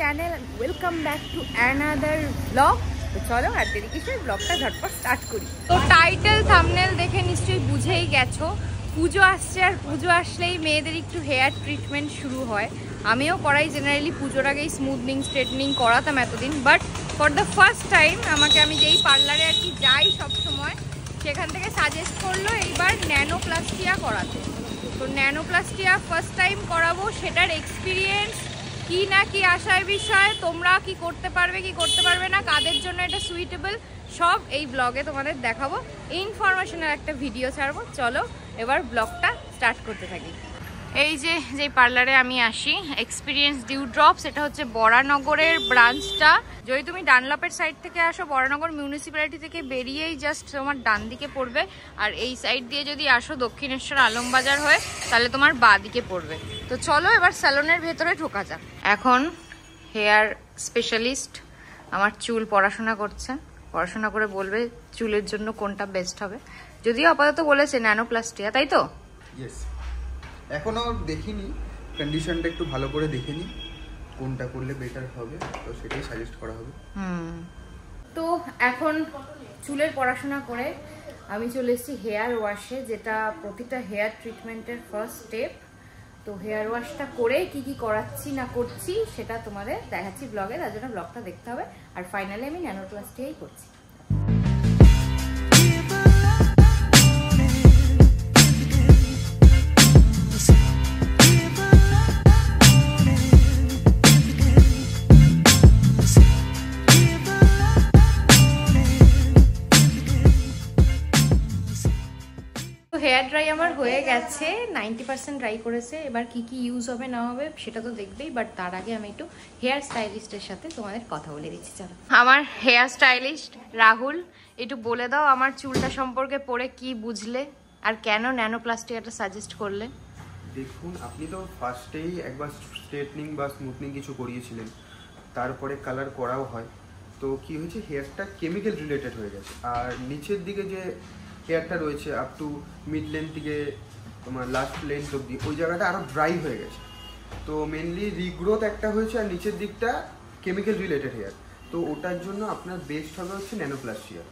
channel and welcome back to another vlog. তো চলো আর দেরি কিসের, ব্লগটা ঝটপট স্টার্ট করি। তো টাইটেল থাম্বনেল দেখে নিশ্চয়ই বুঝেই গেছো পুজো আসছে, আর পুজো আসলেই মেয়েদের একটু হেয়ার ট্রিটমেন্ট শুরু হয়। আমিও করাই জেনারেলি, পুজোর আগেই স্মুথনিং স্ট্রেটনিং করাতাম এতদিন, but for the first time আমি যেই পার্লারে আর কি যাই সবসময়, সেখান থেকে সাজেস্ট করলো এইবার ন্যানোপ্লাস্টিয়া করাতে। তো ন্যানোপ্লাস্টিয়া ফার্স্ট টাইম করাবো, সেটার এক্সপিরিয়েন্স কি না কি আসার বিষয়, তোমরা কি করতে পারবে কি করতে পারবে না, কাদের জন্য এটা সুইটেবল, সব এই ব্লগে তোমাদের দেখাবো। ইনফরমেশনের একটা ভিডিও ছাড়বো। চলো এবার ব্লগটা স্টার্ট করতে থাকি। এই যে পার্লারে আমি আসি, এক্সপিরিয়েন্স ডিউ ড্রপস, এটা হচ্ছে বরানগরের ব্রাঞ্চটা। যদি তুমি ডানলপের সাইড থেকে আসো, বরানগর মিউনিসিপ্যালিটি থেকে বেরিয়েই জাস্ট তোমার ডান দিকে পড়বে, আর এই সাইড দিয়ে যদি আসো দক্ষিণেশ্বর আলমবাজার হয়ে, তাহলে তোমার বাঁ দিকে পড়বে। তো চলো এবার স্যালনের ভেতরে ঢোকা যাক। এখন হেয়ার স্পেশালিস্ট আমার চুল পড়াশোনা করছে, পড়াশোনা করে বলবে চুলের জন্য কোনটা বেস্ট হবে। যদিও আপাতত বলেছে ন্যানোপ্লাস্টিয়া, তাই তো? এখনো দেখিনি, কন্ডিশনটা একটু ভালো করে দেখিনি কোনটা করলে বেটার হবে, তো সেটাই সাজেস্ট করা হবে। তো এখন চুলের পড়াশোনা করে আমি চলে এসেছি হেয়ার ওয়াশে, যেটা প্রতিটা হেয়ার ট্রিটমেন্টের ফার্স্ট স্টেপ। তো হেয়ার ওয়াশটা করে কি কি করাচ্ছি না করছি সেটা তোমাদের দেখাচ্ছি ব্লগে, তার জন্য ব্লগটা দেখতে হবে। আর ফাইনালি আমি ন্যানোপ্লাস্টিয়াই করছি। হেয়ার ড্রাই আমার হয়ে গেছে, 90% ড্রাই করেছে। এবার কি কি ইউজ হবে না হবে সেটা তো দেখবেই, বাট তার আগে আমি একটু হেয়ার স্টাইলিস্টের সাথে তোমাদের কথা বলে দিচ্ছি। চলো, আমার হেয়ার স্টাইলিস্ট রাহুল, একটু বলে দাও আমার চুলটা সম্পর্কে পড়ে কি বুঝলে আর কেন ন্যানোপ্লাস্টিয়াটা সাজেস্ট করলে। দেখুন, আপনি তো ফার্স্টেই একবার স্ট্রেটনিং বা স্মুথনিং কিছু করিয়েছিলেন, তারপরে কালার করাও হয়। তো কি হয়েছে, হেয়ারটা কেমিক্যাল রিলেটেড হয়ে গেছে, আর নিচের দিকে যে হেয়ারটা রয়েছে আপ টু মিড লেন্থ থেকে তোমার লাস্ট লেন্থ অব্দি, ওই জায়গাটা আরও ড্রাই হয়ে গেছে। তো মেনলি রিগ্রোথ একটা হয়েছে, আর নিচের দিকটা কেমিক্যাল রিলেটেড হেয়ার। তো ওটার জন্য আপনার বেস্ট হবে হচ্ছে ন্যানোপ্লাস্টিয়া,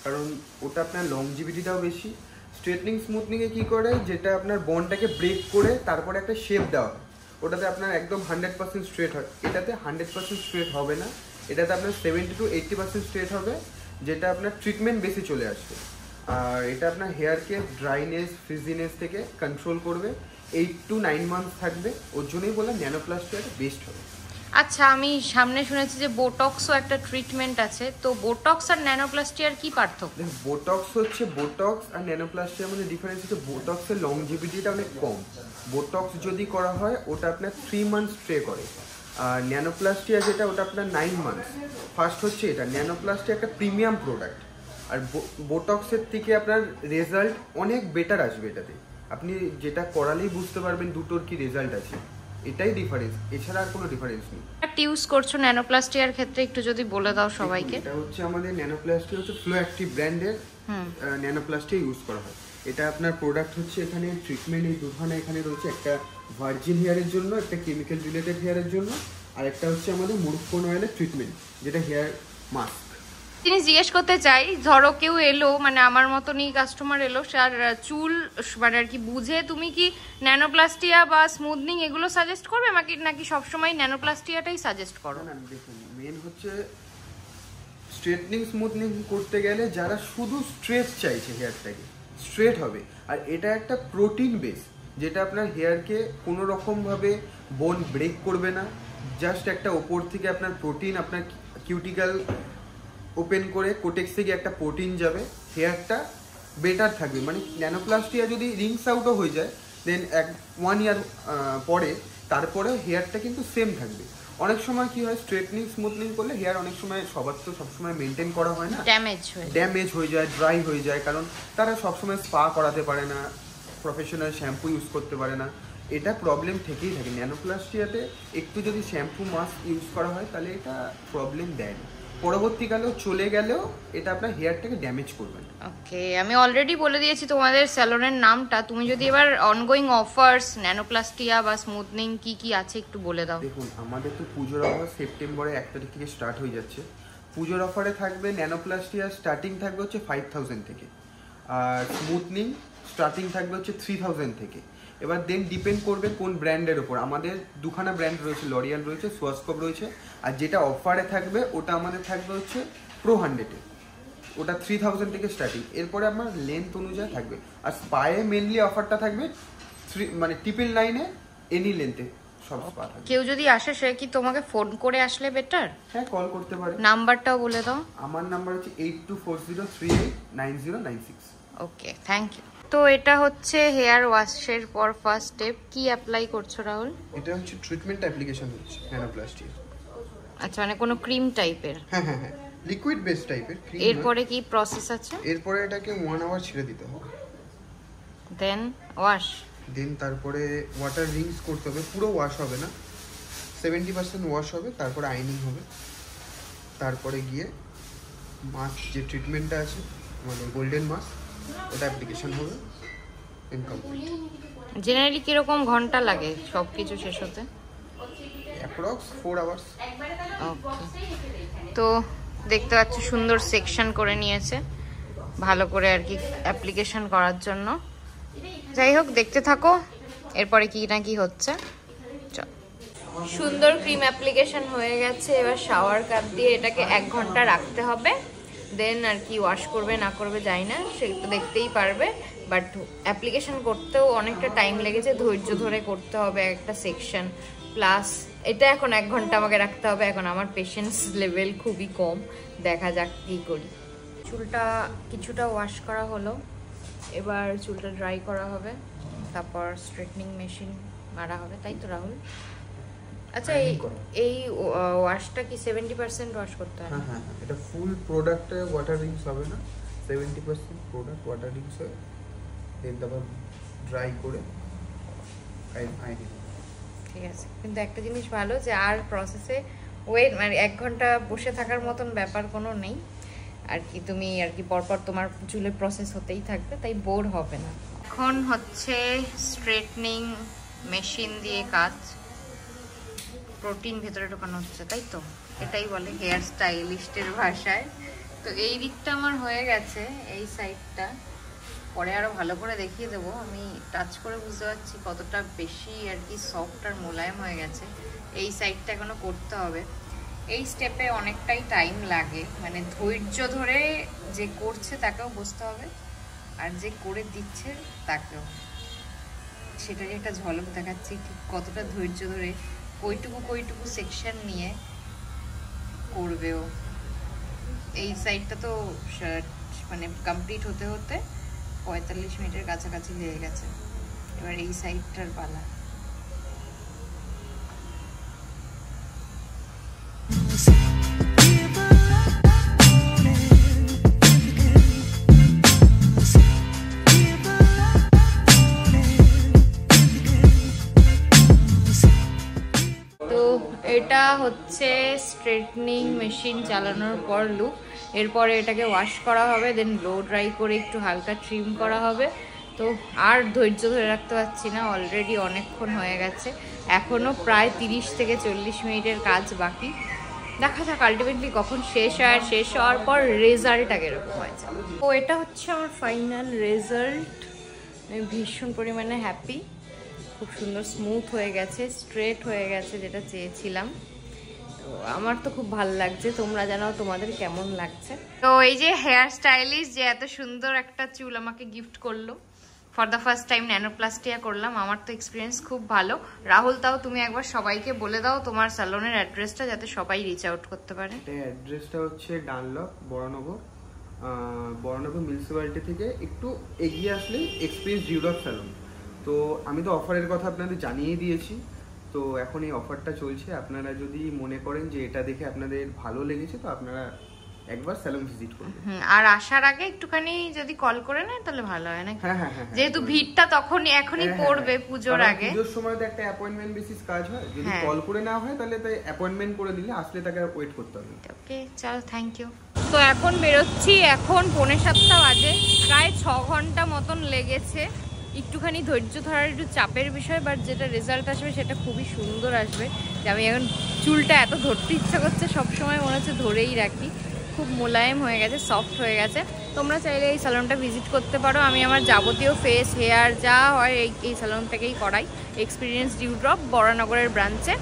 কারণ ওটা আপনার লংজিভিটিটাও বেশি। স্ট্রেটনিং স্মুথনিংয়ে কী করে, যেটা আপনার বনটাকে ব্রেক করে তারপরে একটা শেপ দেওয়া হয়, ওটাতে আপনার একদম 100% স্ট্রেট হয়। এটাতে 100% স্ট্রেট হবে না, এটাতে আপনার 70 to 80% স্ট্রেট হবে, যেটা আপনার ট্রিটমেন্ট বেশি চলে আসবে। আর এটা আপনার হেয়ারকে ড্রাইনেস ফ্রিজিনেস থেকে কন্ট্রোল করবে, 8 to 9 মান্থস থাকবে। ওর জন্যই বললাম ন্যানোপ্লাস্টিয়াটা বেস্ট হবে। আচ্ছা, আমি সামনে শুনেছি যে বোটক্সও একটা ট্রিটমেন্ট আছে, তো বোটক্স আর ন্যানোপ্লাস্টিয়ার কি পার্থক্য? বোটক্স হচ্ছে, বোটক্স আর ন্যানোপ্লাস্টিয়ার মধ্যে ডিফারেন্স হচ্ছে বোটক্সের লংজিভিটিটা অনেক কম। বোটক্স যদি করা হয় ওটা আপনার 3 মান্থস স্টে করে, আর ন্যানোপ্লাস্টিয়া যেটা ওটা আপনার 9 মান্থস। ফার্স্ট হচ্ছে এটা, ন্যানোপ্লাস্টিয়া একটা প্রিমিয়াম প্রোডাক্ট, আর বোটক্সের থেকে আপনার রেজাল্ট অনেক বেটার আসবে। এটাতে আপনি যেটা করালেই বুঝতে পারবেন দুটোর কি রেজাল্ট আছে, এটাই ডিফারেন্স, এছাড়া আর কোনো ডিফারেন্স নেই। একটা ইউজ করছো ন্যানোপ্লাস্টিয়ার ক্ষেত্রে একটু যদি বলে দাও সবাইকে। এটা হচ্ছে আমাদের ন্যানোপ্লাস্টিয়া হচ্ছে ফ্লো অ্যাক্টিভ ব্র্যান্ডের ন্যানোপ্লাস্টিয়া ইউজ করা হয়। এটা আপনার প্রোডাক্ট হচ্ছে, এখানে ট্রিটমেন্ট এই দুখানে এখানে রয়েছে, একটা ভার্জিন হেয়ারের জন্য, একটা কেমিক্যাল রিলেটেড হেয়ারের জন্য, আর একটা হচ্ছে আমাদের মুরুক্ষণ অয়েলের ট্রিটমেন্ট, যেটা হেয়ার মাস্ক। জিনিস জিজ্ঞেস করতে চাই, ধরো কেউ এলো, মানে আমার মতনই কাস্টমার এলো, আর চুল মানে আর কি বুঝে, তুমি কি ন্যানোপ্লাস্টিয়া বা স্মুথনিং এগুলো সাজেস্ট করবে আমাকে, নাকি সবসময় ন্যানোপ্লাস্টিয়াটাই সাজেস্ট করো? না, দেখুন, মেন হচ্ছে স্ট্রেটনিং স্মুথনিং করতে গেলে যারা শুধু স্ট্রেট চাইছে, হেয়ারটাকে স্ট্রেট হবে, আর এটা একটা প্রোটিন বেস, যেটা আপনার হেয়ারকে কোনো রকমভাবে বোন ব্রেক করবে না। জাস্ট একটা ওপর থেকে আপনার প্রোটিন, আপনার কিউটিক্যাল ওপেন করে কোটেক্স থেকে একটা প্রোটিন যাবে, হেয়ারটা বেটার থাকবে। মানে ন্যানোপ্লাস্টিয়া যদি রিংস আউটও হয়ে যায়, দেন 1 ইয়ার পরে তারপরে হেয়ারটা কিন্তু সেম থাকবে। অনেক সময় কি হয়, স্ট্রেটনিং স্মুথনিং করলে হেয়ার অনেক সময় সবার তো সবসময় মেনটেন করা হয় না, ড্যামেজ হয়ে যায়, ড্রাই হয়ে যায়, কারণ তারা সবসময় স্পা করাতে পারে না, প্রফেশনাল শ্যাম্পু ইউজ করতে পারে না, এটা প্রবলেম থেকেই থাকে। ন্যানোপ্লাস্টিয়াতে একটু যদি শ্যাম্পু মাস্ক ইউজ করা হয় তাহলে এটা প্রবলেম দেয় না। পরবর্তীকালেও চলে গেলেও এটা আপনার হেয়ারটাকে ড্যামেজ করবে না। ওকে, আমি অলরেডি বলে দিয়েছি তোমাদের স্যালনের নামটা। তুমি যদি এবার অনগোয়িং অফার্স, ন্যানোপ্লাস্টিয়া বা স্মুথনিং কি কি আছে একটু বলে দাও। দেখুন, আমাদের তো পুজোর অফার সেপ্টেম্বরে 1 তারিখ থেকে স্টার্ট হয়ে যাচ্ছে। পুজোর অফারে থাকবে ন্যানোপ্লাস্টিয়া স্টার্টিং থাকবে হচ্ছে 5000 থেকে, আর স্মুথনিং স্টার্টিং থাকবে হচ্ছে 3000 থেকে। এবার দেন ডিপেন্ড করবে কোন ব্র্যান্ডের ওপর। আমাদের দুখানা ব্র্যান্ড রয়েছে, লরিয়াল রয়েছে, সোয়াসকোপ রয়েছে, আর যেটা অফারে থাকবে ওটা আমাদের থাকবে হচ্ছে প্রো 100-এ, ওটা 3000 থেকে স্টার্টিং। এরপরে আমার লেন্থ অনুযায়ী থাকবে। আর স্পায়ে মেনলি অফারটা থাকবে 999-এ এনি লেন্থে সব স্পা থাকবে। কেউ যদি আসে সে কি তোমাকে ফোন করে আসলে বেটার? হ্যাঁ, কল করতে পারে। নাম্বারটাও বলে দাও। আমার নাম্বার হচ্ছে 8240389096। ওকে, থ্যাংক ইউ। তো এটা হচ্ছে হেয়ার ওয়াশের পর ফার্স্ট স্টেপ। কি অ্যাপ্লাই করছো রাহুল? এটা হচ্ছে ট্রিটমেন্ট অ্যাপ্লিকেশন হচ্ছে ন্যানোপ্লাস্টিয়া। আচ্ছা, মানে কোনো ক্রিম টাইপের? হ্যাঁ হ্যাঁ হ্যাঁ, লিকুইড বেস টাইপের ক্রিম। এরপরে কি প্রসেস আছে? এরপরে এটাকে 1 আওয়ার ছেড়ে দিতে হবে, দেন ওয়াশ। দেন তারপরে ওয়াটার রিংস করতে হবে। পুরো ওয়াশ হবে না, 70% ওয়াশ হবে, তারপরে আইনিং হবে। তারপরে গিয়ে মাস্ক, যে ট্রিটমেন্টটা আছে মানে গোল্ডেন মাস্ক, ওটা অ্যাপ্লিকেশন হবে। ইনকমপ্লিট। জেনারেলি কিরকম ঘন্টা লাগে সব কিছু শেষ হতে? Approx 4 hours. তো দেখতে পাচ্ছ সুন্দর সেকশন করে নিয়েছে ভালো করে আর কি অ্যাপ্লিকেশন করার জন্য। যাই হোক, দেখতে থাকো এরপরে কি না কি হচ্ছে। সুন্দর ক্রিম অ্যাপ্লিকেশন হয়ে গেছে। এবার শাওয়ার কাপ দিয়ে এটাকে 1 ঘন্টা রাখতে হবে। দেন আর কি ওয়াশ করবে না করবে জানি না, সেটা দেখতেই পারবে। বাট অ্যাপ্লিকেশন করতেও অনেকটা টাইম লেগেছে, ধৈর্য ধরে করতে হবে একটা সেকশন। প্লাস এটা এখন 1 ঘন্টা আমাকে রাখতে হবে। এখন আমার পেশেন্স লেভেল খুবই কম, দেখা যাক কী করি। চুলটা কিছুটা ওয়াশ করা হলো, এবার চুলটা ড্রাই করা হবে, তারপর স্ট্রেটনিং মেশিন মারা হবে, তাই তো রাহুল? আচ্ছা, এই ওয়াশটা কি 70% ওয়াশ করতে হয়? হ্যাঁ হ্যাঁ, এটা ফুল প্রোডাক্টে ওয়াটার রিংস হবে না, 70% প্রোডাক্ট ওয়াটার রিংস হয়। দেন তারপর ড্রাই করে আইনিং। ঠিক আছে, কিন্তু একটা জিনিস ভালো যে আর প্রসেসে ওয়েট মানে 1 ঘন্টা বসে থাকার মতন ব্যাপার কোনো নেই আর কি। তুমি আর কি পরপর তোমার চুলের প্রসেস হতেই থাকবে, তাই বোর হবে না। এখন হচ্ছে স্ট্রেটনিং মেশিন দিয়ে কাজ, প্রোটিন ভেতরে ঢোকানো হচ্ছে, তাই তো? এটাই বলে হেয়ার স্টাইলিস্টের ভাষায়। তো এই দিকটা আমার হয়ে গেছে, এই সাইডটা পরে আরো ভালো করে দেখিয়ে দেবো। আমি টাচ করে বুঝতে পারছি কতটা বেশি আর কি সফট আর মোলায়েম হয়ে গেছে। এই সাইডটা এখনো করতে হবে। এই স্টেপে অনেকটাই টাইম লাগে, মানে ধৈর্য ধরে যে করছে তাকেও বুঝতে হবে, আর যে করে দিচ্ছে তাকেও। সেটারই একটা ঝলক দেখাচ্ছি ঠিক কতটা ধৈর্য ধরে কইটুকু সেকশন নিয়ে করবেও। এই সাইডটা তো মানে কমপ্লিট হতে হতে 45 মিনিটের কাছাকাছি হয়ে গেছে। এবার এই সাইডটার পালা। তো এটা হচ্ছে স্ট্রেটনিং মেশিন চালানোর পর লুক। এরপরে এটাকে ওয়াশ করা হবে, দেন ব্লো ড্রাই করে একটু হালকা ট্রিম করা হবে। তো আর ধৈর্য ধরে রাখতে পারছি না, অলরেডি অনেকক্ষণ হয়ে গেছে। এখনও প্রায় 30 থেকে 40 মিনিটের কাজ বাকি। দেখা যাক আলটিমেটলি কখন শেষ হয়, আর শেষ হওয়ার পর রেজাল্ট আগে এরকম হয়েছে। তো এটা হচ্ছে আমার ফাইনাল রেজাল্ট। আমি ভীষণ পরিমাণে হ্যাপি। খুব সুন্দর স্মুথ হয়ে গেছে, স্ট্রেট হয়ে গেছে, যেটা চেয়েছিলাম। তো আমার তো খুব ভালো লাগছে, তোমরা জানাও তোমাদের কেমন লাগছে। তো এই যে হেয়ার স্টাইলিস্ট যে এত সুন্দর একটা চুল আমাকে গিফট করলো, for the first time nanoplastia করলাম। আমার তো এক্সপিরিয়েন্স খুব ভালো। রাহুল, তাও তুমি একবার সবাইকে বলে দাও তোমার স্যালনের অ্যাড্রেসটা, যাতে সবাই রিচ আউট করতে পারে। অ্যাড্রেসটা হচ্ছে ডানলপ, বড়নগর মিউনিসিপ্যালিটি থেকে একটু এগিয়ে আসলেই এক্সপিরিয়েন্স ডিউডক স্যালন। তো আমি তো অফারের কথা আপনাদের জানিয়ে দিয়েছি। তো এখন এই অফারটা চলছে, আপনারা যদি মনে করেন যে এটা দেখে আপনাদের ভালো লেগেছে তো আপনারা একবার স্যালন ভিজিট করবে। আর আসার আগে একটুখানি যদি কল করে নেয় তাহলে ভালো হয় নাকি? হ্যাঁ, যেহেতু ভিড়টা এখনই পড়বে পুজোর আগে। পুজোর সময় তো একটা অ্যাপয়েন্টমেন্ট বেসিস কাজ হয়, যদি কল করে না হয় তাহলে তাই অ্যাপয়েন্টমেন্ট করে দিলে আসলে তাকে ওয়েট করতে হবে। ওকে, চলো, থ্যাংক ইউ। তো এখন বেরোচ্ছি, এখন 6:45 বাজে, প্রায় 6 ঘন্টা মতন লেগেছে। একটুখানি ধৈর্য ধরার একটু চাপের বিষয়, বাট যেটা রেজাল্ট আসবে সেটা খুবই সুন্দর আসবে। যে আমি এখন চুলটা এত ধরতে ইচ্ছা করছে, সবসময় মনে হচ্ছে ধরেই রাখি। খুব মোলায়েম হয়ে গেছে, সফট হয়ে গেছে। তোমরা চাইলে এই স্যালনটা ভিজিট করতে পারো। আমি আমার যাবতীয় ফেস হেয়ার যা হয় এই স্যালন থেকেই করাই, এক্সপিরিয়েন্স ডিউড্রপ বরানগরের ব্রাঞ্চে।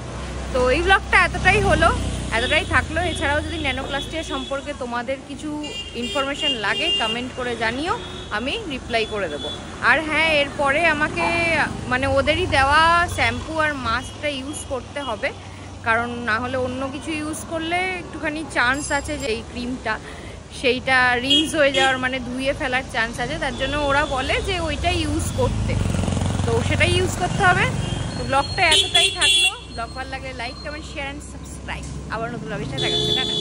তো এই ব্লগটা এতটাই থাকলো। এছাড়াও যদি ন্যানোপ্লাস্টিয়া সম্পর্কে তোমাদের কিছু ইনফরমেশন লাগে কমেন্ট করে জানিও, আমি রিপ্লাই করে দেবো। আর হ্যাঁ, এরপরে আমাকে মানে ওদেরই দেওয়া শ্যাম্পু আর মাস্কটা ইউজ করতে হবে, কারণ না হলে অন্য কিছু ইউজ করলে একটুখানি চান্স আছে যে এই ক্রিমটা সেইটা রিংস হয়ে যাওয়ার, মানে ধুয়ে ফেলার চান্স আছে। তার জন্য ওরা বলে যে ওইটাই ইউজ করতে, তো সেটাই ইউজ করতে হবে। তো ব্লগটা এতটাই থাকলো। ব্লগ ভালো লাগলে like, comment, share and subscribe. আবার নতুন ব্লগের সাথে দেখা হচ্ছে। টাটা।